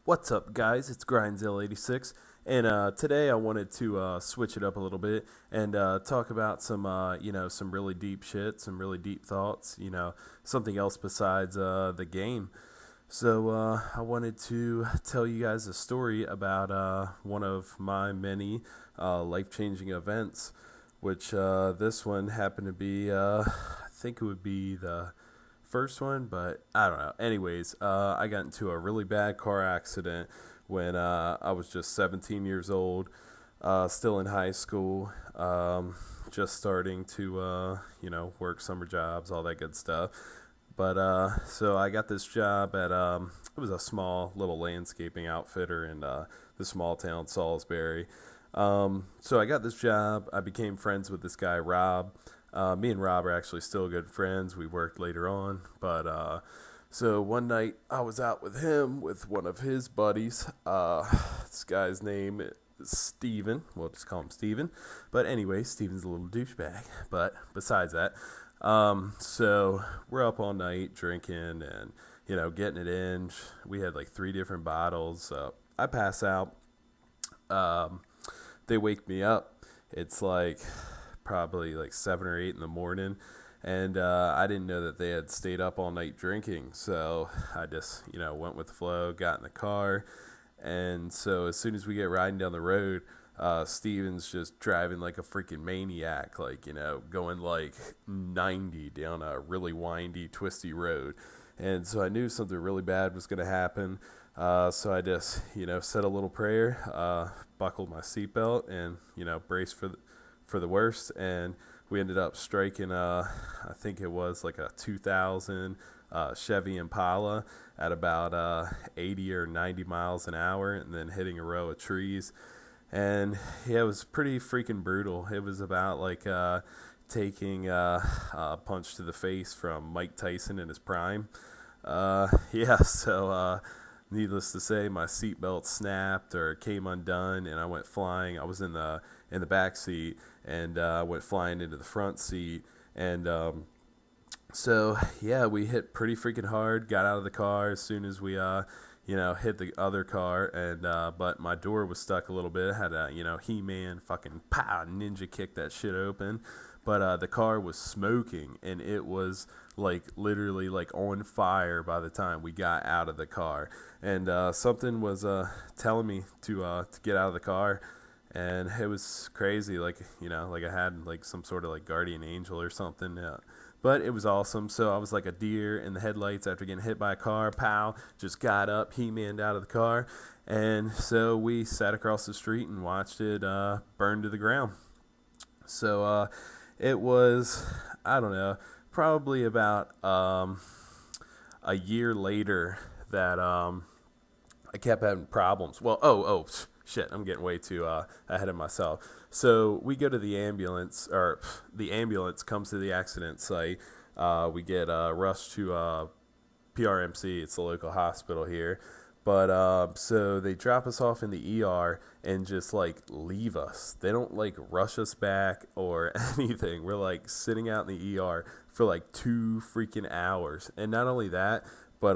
What's up, guys? It's Grindzilla86, and today I wanted to switch it up a little bit and talk about some really deep shit, some really deep thoughts, something else besides the game. So I wanted to tell you guys a story about one of my many life-changing events, which this one happened to be, I think it would be the first one, but I don't know. Anyways, I got into a really bad car accident when I was just 17 years old, still in high school, just starting to, work summer jobs, all that good stuff. But so I got this job at it was a small little landscaping outfitter in the small town Salisbury. So I got this job. I became friends with this guy Rob. Me and Rob are actually still good friends. We worked later on, but so one night I was out with him with one of his buddies. This guy's name is Steven. We'll just call him Steven. But anyway, Steven's a little douchebag. But besides that, so we're up all night drinking and getting it in. We had like 3 different bottles. I pass out. They wake me up. It's like probably like 7 or 8 in the morning, and I didn't know that they had stayed up all night drinking. So I just went with the flow, got in the car, and so as soon as we get riding down the road, Steven's just driving like a freaking maniac, like going like 90 down a really windy, twisty road. And so I knew something really bad was going to happen. So I just, said a little prayer, buckled my seatbelt, and braced for the worst. And we ended up striking, I think it was like a 2000 Chevy Impala at about 80 or 90 miles an hour, and then hitting a row of trees. And yeah, it was pretty freaking brutal. It was about like taking a punch to the face from Mike Tyson in his prime. Yeah, so needless to say, my seatbelt snapped or came undone, and I went flying. I was in the back seat, and went flying into the front seat. And so yeah, we hit pretty freaking hard. Got out of the car as soon as we hit the other car, and but my door was stuck a little bit. I had a He-Man fucking pow ninja kick that shit open. But the car was smoking, and it was like literally like on fire by the time we got out of the car. And something was telling me to get out of the car, and it was crazy. Like like I had like some sort of like guardian angel or something. But it was awesome. So I was like a deer in the headlights after getting hit by a car. Pow! Just got up, He-Man'd out of the car, and so we sat across the street and watched it burn to the ground. So it was, I don't know, probably about a year later that I kept having problems. Well, shit, I'm getting way too ahead of myself. So we go to the ambulance, or the ambulance comes to the accident site. We get rushed to PRMC. It's the local hospital here. But so they drop us off in the ER and just like leave us. They don't like rush us back or anything. We're like sitting out in the ER for like 2 freaking hours. And not only that, but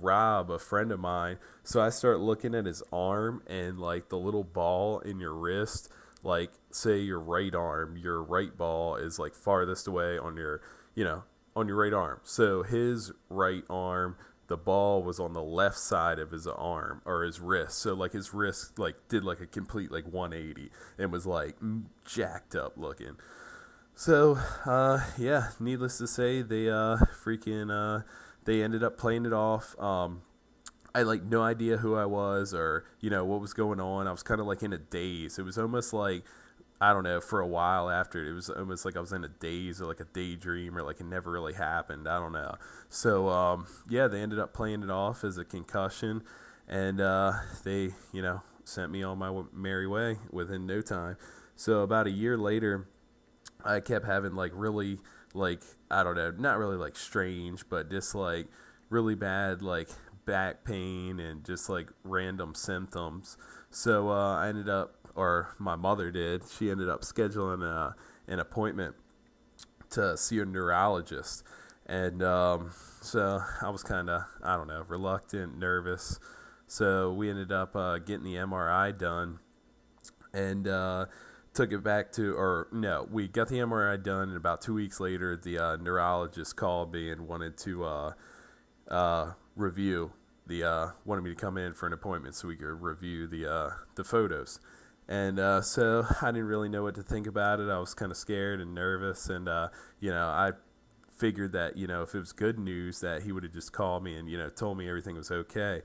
Rob, a friend of mine, so I start looking at his arm, and like the little ball in your wrist, like say your right arm, your right ball is like farthest away on on your right arm. So his right arm, the ball was on the left side of his arm or his wrist. So like his wrist like did like a complete like 180 and was like jacked up looking. So yeah, needless to say, they ended up playing it off. I had like no idea who I was or what was going on. I was kind of like in a daze. It was almost like, I don't know, for a while after, it was almost like I was in a daze or like a daydream, or like it never really happened. I don't know. So yeah, they ended up playing it off as a concussion, and they sent me on my merry way within no time. So about a year later, I kept having like really, like, I don't know, not really like strange, but just like really bad like back pain and just like random symptoms. So I ended up, or my mother did, she ended up scheduling an appointment to see a neurologist. And so I was kind of, I don't know, reluctant, nervous. So we ended up getting the MRI done, and took it back to, or no, we got the MRI done, and about 2 weeks later, the neurologist called me and wanted to review wanted me to come in for an appointment so we could review the photos. And so I didn't really know what to think about it. I was kind of scared and nervous, and I figured that if it was good news, that he would have just called me and told me everything was okay.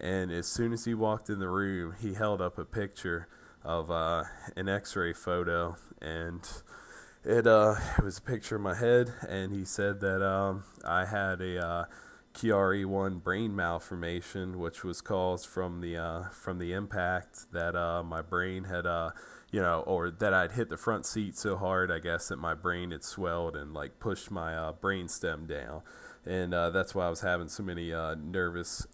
And as soon as he walked in the room, he held up a picture of an X-ray photo, and it was a picture of my head, and he said that I had a KRE1 brain malformation, which was caused from the impact that my brain had or that I'd hit the front seat so hard, I guess, that my brain had swelled and like pushed my brain stem down, and that's why I was having so many nervous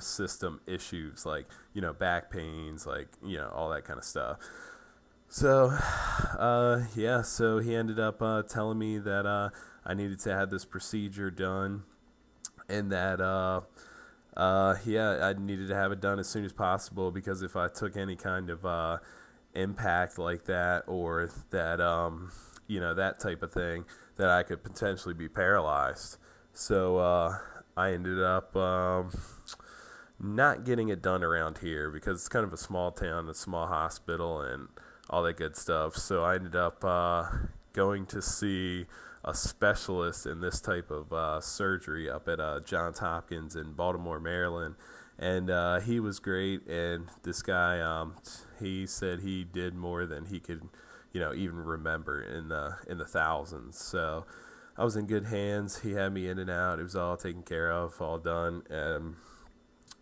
system issues, like back pains, like all that kind of stuff. So so he ended up telling me that I needed to have this procedure done, and that I needed to have it done as soon as possible, because if I took any kind of impact like that, or that that type of thing, that I could potentially be paralyzed. So I ended up not getting it done around here, because it's kind of a small town, a small hospital, and all that good stuff. So I ended up going to see a specialist in this type of surgery up at Johns Hopkins in Baltimore, Maryland. And he was great, and this guy, he said he did more than he could, even remember in the thousands. So I was in good hands. He had me in and out. It was all taken care of, all done. And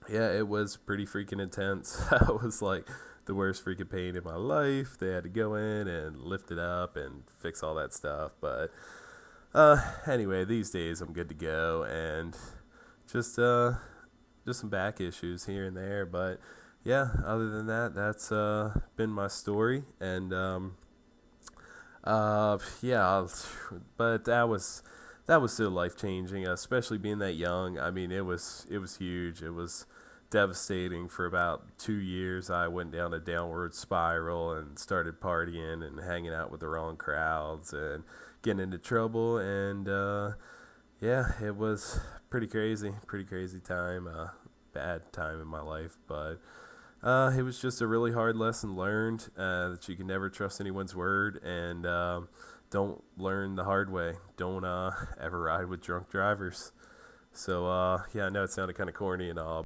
yeah, it was pretty freaking intense. I was like the worst freaking pain in my life. They had to go in and lift it up and fix all that stuff. But anyway, these days I'm good to go, and just some back issues here and there. But yeah, other than that, that's been my story. And but that was still life changing, especially being that young. I mean, it was huge. It was devastating. For about 2 years, I went down a downward spiral and started partying and hanging out with the wrong crowds and getting into trouble. And it was pretty crazy time, bad time in my life. But it was just a really hard lesson learned, that you can never trust anyone's word, and don't learn the hard way. Don't ever ride with drunk drivers. So I know it sounded kind of corny and all.